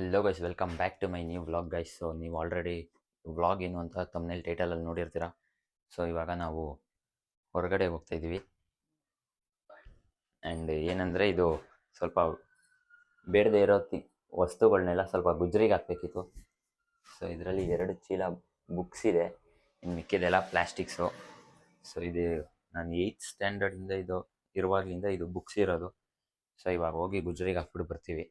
Hello guys, welcome back to my new vlog guys. So ನೀವು already vlog ಏನು ಅಂತ ತಮ್ಮನೇಲಿ ಟೈಟಲಲ್ಲಿ ನೋಡಿರ್ತೀರ. ಸೊ ಇವಾಗ ನಾವು ಹೊರಗಡೆ ಹೋಗ್ತಾ ಇದ್ದೀವಿ. ಆ್ಯಂಡ್ ಏನಂದರೆ ಇದು ಸ್ವಲ್ಪ ಬೇಡದೇ ಇರೋ ವಸ್ತುಗಳನ್ನೆಲ್ಲ ಸ್ವಲ್ಪ ಗುಜ್ರಿಗೆ ಹಾಕಬೇಕಿತ್ತು. ಸೊ ಇದರಲ್ಲಿ 2 ಚೀಲ ಬುಕ್ಸ್ ಇದೆ, ಇನ್ನು ಮಿಕ್ಕಿದೆಲ್ಲ ಪ್ಲ್ಯಾಸ್ಟಿಕ್ಸು. ಸೊ ಇದು ನಾನು 8th ಸ್ಟ್ಯಾಂಡರ್ಡಿಂದ ಇದು ಇರುವಾಗಲಿಂದ ಇದು ಬುಕ್ಸ್ ಇರೋದು. ಸೊ ಇವಾಗ ಹೋಗಿ ಗುಜ್ರಿಗೆ ಹಾಕ್ಬಿಟ್ಟು ಬರ್ತೀವಿ.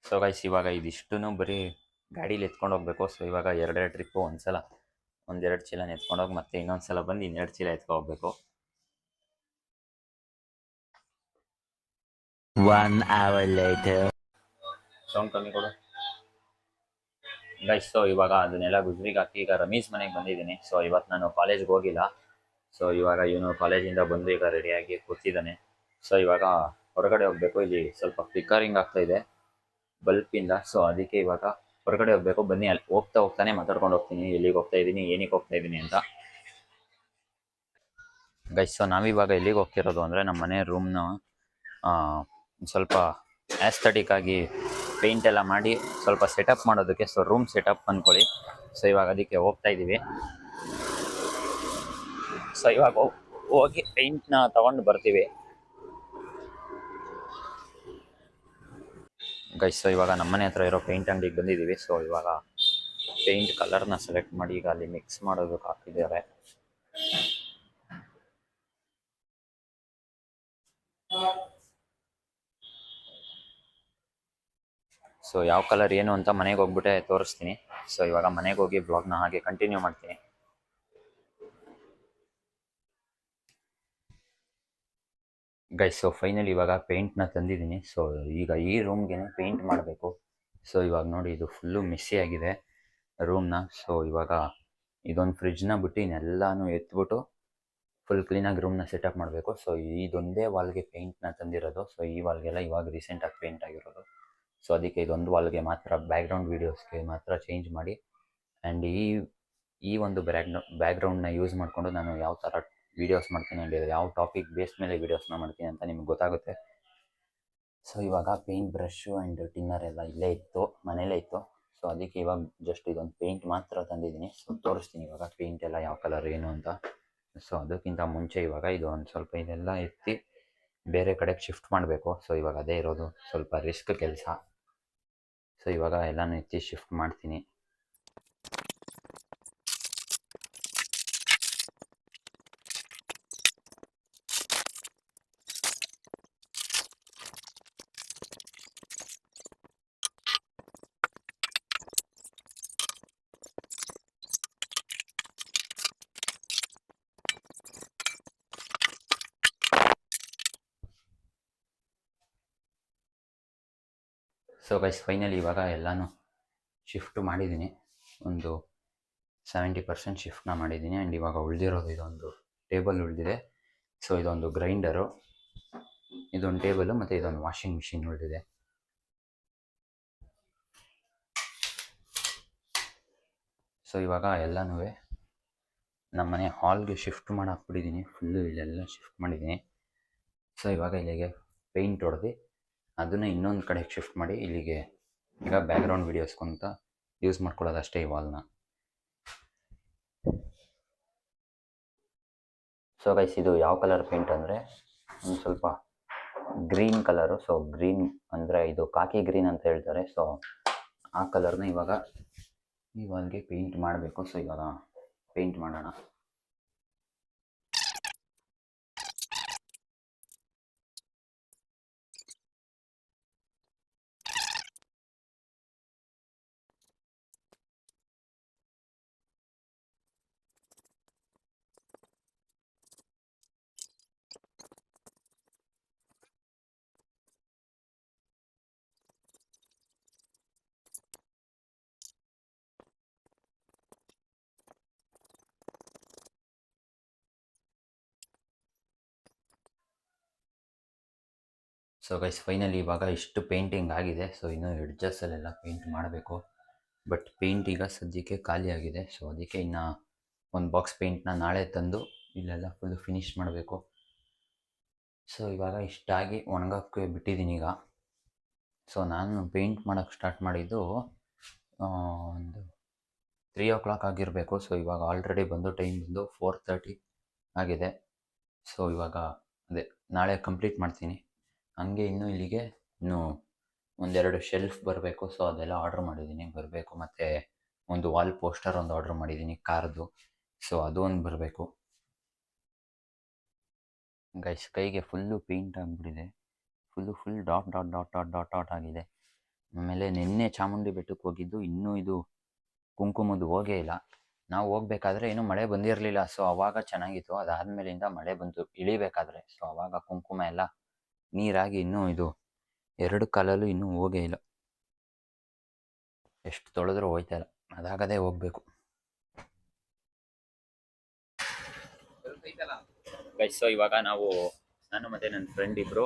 ಸೊ ಗೈಸ್, ಇವಾಗ ಇದಿಷ್ಟು ಬರೀ ಗಾಡೀಲಿ ಎತ್ಕೊಂಡು ಹೋಗ್ಬೇಕು. ಸೊ ಇವಾಗ 2 ಟ್ರಿಪ್ಪು, ಒಂದ್ಸಲ 1-2 ಚೀಲ ಎತ್ಕೊಂಡೋಗಿ ಮತ್ತೆ ಇನ್ನೊಂದು ಸಲ ಬಂದು 2 ಚೀಲ ಎತ್ಕೊ ಹೋಗ್ಬೇಕು. 1 hour later. ಸೌಂಡ್ ಕಮ್ಮಿ ಕೊಡು ಗೈಸ್. ಸೊ ಇವಾಗ ಅದನ್ನೆಲ್ಲ ಗುಜ್ರಿಗೆ ಹಾಕಿ ಈಗ ರಮೀಸ್ ಮನೆಗೆ ಬಂದಿದ್ದೀನಿ. ಸೊ ಇವತ್ತು ನಾನು ಕಾಲೇಜ್ಗೆ ಹೋಗಿಲ್ಲ. ಸೊ ಇವಾಗ ಇವನು ಕಾಲೇಜಿಂದ ಬಂದು ಈಗ ರೆಡಿಯಾಗಿ ಕೂತಿದ್ದಾನೆ. ಸೊ ಇವಾಗ ಹೊರಗಡೆ ಹೋಗಬೇಕು. ಇಲ್ಲಿ ಸ್ವಲ್ಪ ಫ್ಲಿಕ್ಕರಿಂಗ್ ಆಗ್ತಾ ಇದೆ ಬಲ್ಪಿಂದ. ಸೊ ಅದಕ್ಕೆ ಇವಾಗ ಹೊರಗಡೆ ಹೋಗ್ಬೇಕು. ಬನ್ನಿ, ಅಲ್ಲಿ ಹೋಗ್ತಾನೆ ಮಾತಾಡ್ಕೊಂಡು ಹೋಗ್ತೀನಿ ಎಲ್ಲಿಗೆ ಹೋಗ್ತಾ ಇದ್ದೀನಿ, ಏನಕ್ಕೆ ಹೋಗ್ತಾ ಇದ್ದೀನಿ ಅಂತ. ಗೈಸ್, ಸೊ ನಾವಿವಾಗ ಎಲ್ಲಿಗೆ ಹೋಗ್ತಿರೋದು ಅಂದರೆ ನಮ್ಮ ಮನೆ ರೂಮ್ನ ಸ್ವಲ್ಪ ಆಸ್ಥೆಟಿಕ್ ಆಗಿ ಪೇಂಟ್ ಎಲ್ಲ ಮಾಡಿ ಸ್ವಲ್ಪ ಸೆಟಪ್ ಮಾಡೋದಕ್ಕೆ. ಸೊ ರೂಮ್ ಸೆಟಪ್ ಅಂದ್ಕೊಳ್ಳಿ. ಸೊ ಇವಾಗ ಅದಕ್ಕೆ ಹೋಗ್ತಾ ಇದ್ದೀವಿ. ಸೊ ಇವಾಗ ಹೋಗಿ ಪೇಂಟ್ನ ತಗೊಂಡು ಬರ್ತೀವಿ ಗೈಸ್. ಸೊ ಇವಾಗ ನಮ್ಮನೆ ಹತ್ರ ಇರೋ ಪೇಂಟ್ ಅಂಗಡಿಗೆ ಬಂದಿದ್ದೀವಿ. ಸೊ ಇವಾಗ ಪೇಂಟ್ ಕಲರ್ನ ಸೆಲೆಕ್ಟ್ ಮಾಡಿ ಈಗ ಅಲ್ಲಿ ಮಿಕ್ಸ್ ಮಾಡೋದಕ್ಕೆ ಹಾಕಿದ್ದಾರೆ. ಸೊ ಯಾವ ಕಲರ್ ಏನು ಅಂತ ಮನೆಗೆ ಹೋಗ್ಬಿಟ್ಟೆ ತೋರಿಸ್ತೀನಿ. ಸೊ ಇವಾಗ ಮನೆಗೆ ಹೋಗಿ ಬ್ಲಾಗ್ನ ಹಾಗೆ ಕಂಟಿನ್ಯೂ ಮಾಡ್ತೀನಿ. ಗೈಸ್, ಸೊ ಫೈನಲಿ ಇವಾಗ ಪೇಂಟ್ನ ತಂದಿದ್ದೀನಿ. ಸೊ ಈಗ ಈ ರೂಮ್ಗೆ ಪೇಂಟ್ ಮಾಡಬೇಕು. ಸೊ ಇವಾಗ ನೋಡಿ, ಇದು ಫುಲ್ಲು ಮೆಸ್ಸಿ ಆಗಿದೆ ರೂಮ್ನ. ಸೊ ಇವಾಗ ಇದೊಂದು ಫ್ರಿಡ್ಜ್ನ ಬಿಟ್ಟು ಇನ್ನೆಲ್ಲನೂ ಎತ್ಬಿಟ್ಟು ಫುಲ್ ಕ್ಲೀನಾಗಿ ರೂಮ್ನ ಸೆಟಪ್ ಮಾಡಬೇಕು. ಸೊ ಇದೊಂದೇ ವಾಲ್ಗೆ ಪೇಂಟ್ನ ತಂದಿರೋದು. ಸೊ ಈ ವಾಲ್ಗೆಲ್ಲ ಇವಾಗ ರೀಸೆಂಟಾಗಿ ಪೇಂಟ್ ಆಗಿರೋದು. ಸೊ ಅದಕ್ಕೆ ಇದೊಂದು ವಾಲ್ಗೆ ಮಾತ್ರ ಬ್ಯಾಕ್ಗ್ರೌಂಡ್ ವೀಡಿಯೋಸ್ಗೆ ಮಾತ್ರ ಚೇಂಜ್ ಮಾಡಿ. ಆ್ಯಂಡ್ ಈ ಒಂದು ಬ್ಯಾಕ್ಗ್ರೌಂಡ್ನ ಯೂಸ್ ಮಾಡಿಕೊಂಡು ನಾನು ಯಾವ ಥರ ವೀಡಿಯೋಸ್ ಮಾಡ್ತೀನಿ ಆ್ಯಂಡ್ ಯಾವ ಟಾಪಿಕ್ ಬೇಸ್ ಮೇಲೆ ವೀಡಿಯೋಸ್ನ ಮಾಡ್ತೀನಿ ಅಂತ ನಿಮ್ಗೆ ಗೊತ್ತಾಗುತ್ತೆ. ಸೊ ಇವಾಗ ಪೇಂಟ್ ಬ್ರಷು ಆ್ಯಂಡ್ ಟಿನ್ನರ್ ಎಲ್ಲ ಇಲ್ಲೇ ಇತ್ತು, ಮನೇಲೇ ಇತ್ತು. ಸೊ ಅದಕ್ಕೆ ಇವಾಗ ಜಸ್ಟ್ ಇದೊಂದು ಪೇಂಟ್ ಮಾತ್ರ ತಂದಿದ್ದೀನಿ. ಸೊ ತೋರಿಸ್ತೀನಿ ಇವಾಗ ಪೇಂಟ್ ಎಲ್ಲ ಯಾವ ಕಲರ್ ಏನು ಅಂತ. ಸೊ ಅದಕ್ಕಿಂತ ಮುಂಚೆ ಇವಾಗ ಇದು ಒಂದು ಸ್ವಲ್ಪ ಇದೆಲ್ಲ ಎತ್ತಿ ಬೇರೆ ಕಡೆಗೆ ಶಿಫ್ಟ್ ಮಾಡಬೇಕು. ಸೊ ಇವಾಗ ಅದೇ ಇರೋದು ಸ್ವಲ್ಪ ರಿಸ್ಕ್ ಕೆಲಸ. ಸೊ ಇವಾಗ ಎಲ್ಲನೂ ಎತ್ತಿ ಶಿಫ್ಟ್ ಮಾಡ್ತೀನಿ. ಸೊ ಗೈಸ್, ಫೈನಲಿ ಇವಾಗ ಎಲ್ಲನೂ ಶಿಫ್ಟ್ ಮಾಡಿದ್ದೀನಿ. ಒಂದು 70% ಶಿಫ್ಟ್ನ ಮಾಡಿದ್ದೀನಿ. ಆ್ಯಂಡ್ ಇವಾಗ ಉಳಿದಿರೋದು ಇದೊಂದು ಟೇಬಲ್ ಉಳಿದಿದೆ. ಸೊ ಇದೊಂದು ಗ್ರೈಂಡರು, ಇದೊಂದು ಟೇಬಲು ಮತ್ತು ಇದೊಂದು ವಾಷಿಂಗ್ ಮಿಷಿನ್ ಉಳಿದಿದೆ. ಸೊ ಇವಾಗ ಎಲ್ಲನೂ ನಮ್ಮನೆ ಹಾಲ್ಗೆ ಶಿಫ್ಟ್ ಮಾಡಿ ಹಾಕ್ಬಿಟ್ಟಿದ್ದೀನಿ. ಫುಲ್ಲು ಇಲ್ಲೆಲ್ಲ ಶಿಫ್ಟ್ ಮಾಡಿದ್ದೀನಿ. ಸೊ ಇವಾಗ ಇಲ್ಲಿಗೆ ಪೇಂಟ್ ಹೊಡೆದು ಅದನ್ನು ಇನ್ನೊಂದು ಕಡೆಗೆ ಶಿಫ್ಟ್ ಮಾಡಿ ಇಲ್ಲಿಗೆ ಈಗ ಬ್ಯಾಕ್ಗ್ರೌಂಡ್ ವೀಡಿಯೋಸ್ಕೊಂತ ಯೂಸ್ ಮಾಡ್ಕೊಳ್ಳೋದು ಅಷ್ಟೇ ಈ ವಾಲ್ನ. ಸೊ ಗೈಸ್, ಇದು ಯಾವ ಕಲರ್ ಪೇಂಟ್ ಅಂದರೆ ಒಂದು ಸ್ವಲ್ಪ ಗ್ರೀನ್ ಕಲರು. ಸೊ ಗ್ರೀನ್ ಅಂದರೆ ಇದು ಕಾಕಿ ಗ್ರೀನ್ ಅಂತ ಹೇಳ್ತಾರೆ. ಸೊ ಆ ಕಲರ್ನ ಇವಾಗ ಈ ವಾಲ್ಗೆ ಪೇಂಟ್ ಮಾಡಬೇಕು. ಸೊ ಇವಾಗ ಪೇಂಟ್ ಮಾಡೋಣ. ಸೊ ಗೈಸ್, ಫೈನಲಿ ಇವಾಗ ಇಷ್ಟು ಪೇಂಟಿಂಗ್ ಆಗಿದೆ. ಸೊ ಇನ್ನೂ ಎಡ್ಜಸ್ಸಲ್ಲೆಲ್ಲ ಪೇಂಟ್ ಮಾಡಬೇಕು. ಬಟ್ ಪೇಂಟ್ ಈಗ ಸದ್ಯಕ್ಕೆ ಖಾಲಿ ಆಗಿದೆ. ಸೊ ಅದಕ್ಕೆ ಇನ್ನು ಒಂದು ಬಾಕ್ಸ್ ಪೇಂಟ್ನ ನಾಳೆ ತಂದು ಇಲ್ಲೆಲ್ಲ ಫುಲ್ಲು ಫಿನಿಷ್ ಮಾಡಬೇಕು. ಸೊ ಇವಾಗ ಇಷ್ಟಾಗಿ ಒಣಗೋಕ್ಕೆ ಬಿಟ್ಟಿದ್ದೀನಿ ಈಗ. ಸೊ ನಾನು ಪೇಂಟ್ ಮಾಡೋಕ್ಕೆ ಸ್ಟಾರ್ಟ್ ಮಾಡಿದ್ದು ಒಂದು 3 o'clock ಆಗಿರಬೇಕು. ಸೊ ಇವಾಗ ಆಲ್ರೆಡಿ ಬಂದು ಟೈಮ್ ಬಂದು 4:30 ಆಗಿದೆ. ಸೊ ಇವಾಗ ಅದೇ ನಾಳೆ ಕಂಪ್ಲೀಟ್ ಮಾಡ್ತೀನಿ. ಹಂಗೆ ಇನ್ನೂ ಇಲ್ಲಿಗೆ ಇನ್ನೂ ಒಂದೆರಡು ಶೆಲ್ಫ್ ಬರಬೇಕು. ಸೊ ಅದೆಲ್ಲ ಆರ್ಡ್ರ್ ಮಾಡಿದ್ದೀನಿ, ಬರಬೇಕು. ಮತ್ತು ಒಂದು ವಾಲ್ ಪೋಸ್ಟರ್ ಒಂದು ಆರ್ಡ್ರ್ ಮಾಡಿದ್ದೀನಿ ಕಾರ್ದು. ಸೊ ಅದು ಒಂದು ಬರಬೇಕು. ಗೈಸ್ ಕೈಗೆ ಫುಲ್ಲು ಪೇಂಟ್ ಆಗಿಬಿಟ್ಟಿದೆ. Full dot dot dot dot dot dot ಆಗಿದೆ. ಆಮೇಲೆ ನಿನ್ನೆ ಚಾಮುಂಡಿ ಬೆಟ್ಟಕ್ಕೆ ಹೋಗಿದ್ದು, ಇನ್ನೂ ಇದು ಕುಂಕುಮದ್ದು ಹೋಗೇ ಇಲ್ಲ. ನಾವು ಹೋಗ್ಬೇಕಾದ್ರೆ ಇನ್ನೂ ಮಳೆ ಬಂದಿರಲಿಲ್ಲ. ಸೊ ಅವಾಗ ಚೆನ್ನಾಗಿತ್ತು. ಅದಾದಮೇಲಿಂದ ಮಳೆ ಬಂತು ಇಳಿಬೇಕಾದ್ರೆ. ಸೊ ಅವಾಗ ಕುಂಕುಮ ಎಲ್ಲ ನೀರಾಗಿ ಇನ್ನೂ ಇದು 2 ಕಾಲಲ್ಲೂ ಇನ್ನೂ ಹೋಗೇ ಇಲ್ಲ. ಎಷ್ಟು ತೊಳೆದ್ರೂ ಹೋಯ್ತಾ ಇಲ್ಲ. ಅದಾಗದೇ ಹೋಗ್ಬೇಕು. ಗೈಸ್ ಸೊ ಇವಾಗ ನಾನು ಮತ್ತು ನನ್ನ ಫ್ರೆಂಡ್ ಇಬ್ಬರು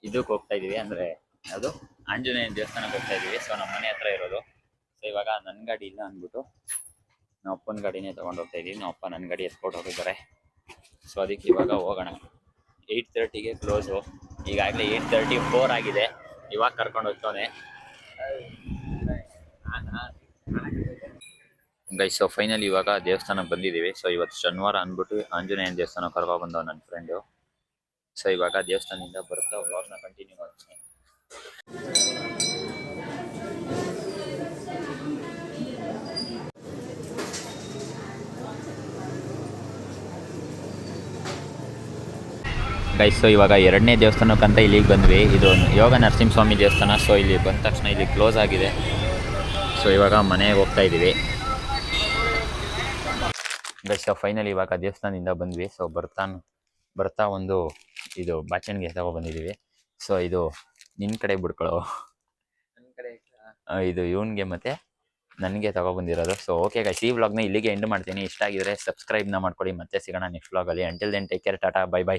ಇದಕ್ಕೆ ಹೋಗ್ತಾ ಇದ್ದೀವಿ. ಅಂದರೆ ಅದು ಆಂಜನೇಯ ದೇವಸ್ಥಾನಕ್ಕೆ ಹೋಗ್ತಾ ಇದ್ದೀವಿ. ಸೊ ನಮ್ಮ ಮನೆ ಹತ್ರ ಇರೋದು. ಸೊ ಇವಾಗ ನನ್ನ ಗಾಡಿ ಇಲ್ಲ ಅಂದ್ಬಿಟ್ಟು ನಮ್ಮ ಅಪ್ಪನ ಗಾಡಿನೇ ತೊಗೊಂಡು ಹೋಗ್ತಾ ಇದ್ದೀವಿ. ನಮ್ಮ ಅಪ್ಪ ನನ್ನ ಗಾಡಿ ಎತ್ಕೊಂಡು ಹೋಗಿದ್ದಾರೆ. ಸೊ ಅದಕ್ಕೆ ಇವಾಗ ಹೋಗೋಣ. 8:30ಗೆ ಕ್ಲೋಸು. ಈಗಾಗಲೇ 8:34 ಆಗಿದೆ. ಇವಾಗ ಕರ್ಕೊಂಡು ಹೋಗ್ತಾನೆ ಗೈಸ್. ಸೊ ಫೈನಲಿ ಇವಾಗ ದೇವಸ್ಥಾನಕ್ಕೆ ಬಂದಿದ್ದೀವಿ. ಸೊ ಇವತ್ತು ಶನಿವಾರ ಅಂದ್ಬಿಟ್ಟು ಆಂಜನೇಯನ ದೇವಸ್ಥಾನ ಕರ್ಕೊಂಡ್ಬಂದವ ನನ್ನ ಫ್ರೆಂಡು. ಸೊ ಇವಾಗ ದೇವಸ್ಥಾನದಿಂದ ಬರ್ತಾ ವ್ಲಾಗ್ನ ಕಂಟಿನ್ಯೂ ಮಾಡ್ತೀನಿ. ಗೈಸ್ ಸೊ ಇವಾಗ 2ನೇ ದೇವಸ್ಥಾನಕ್ಕಂತ ಇಲ್ಲಿಗೆ ಬಂದ್ವಿ. ಇದು ಯೋಗ ನರಸಿಂಹಸ್ವಾಮಿ ದೇವಸ್ಥಾನ. ಸೊ ಇಲ್ಲಿ ಬಂದ ತಕ್ಷಣ ಇಲ್ಲಿ ಕ್ಲೋಸ್ ಆಗಿದೆ. ಸೊ ಇವಾಗ ಮನೆಗೆ ಹೋಗ್ತಾ ಇದ್ದೀವಿ. ಗೈಸ್ ಸೊ ಫೈನಲಿ ಇವಾಗ ದೇವಸ್ಥಾನದಿಂದ ಬಂದ್ವಿ. ಸೊ ಬರ್ತಾ ಒಂದು ಇದು ಬಾಚಣಿಗೆ ತಗೊಬಂದಿದ್ದೀವಿ. ಸೊ ಇದು ನಿನ್ನ ಕಡೆ ಬಿಡ್ಕೊಳ್ಳೋ, ಇದು ಇವನ್ಗೆ ಮತ್ತು ನನಗೆ ತಗೊಬಂದಿರೋದು. ಸೊ ಓಕೆ ಗೈಸ್, ಈ ವ್ಲಾಗ್ನ ಇಲ್ಲಿಗೆ ಎಂಡ್ ಮಾಡ್ತೀನಿ. ಇಷ್ಟ ಆಗಿದ್ರೆ ಸಬ್ಸ್ಕ್ರೈಬ್ನ ಮಾಡ್ಕೊಳ್ಳಿ. ಮತ್ತೆ ಸಿಗೋಣ ನೆಕ್ಸ್ಟ್ ವ್ಲಾಗಲ್ಲಿ. Until then take care, tata, bye by.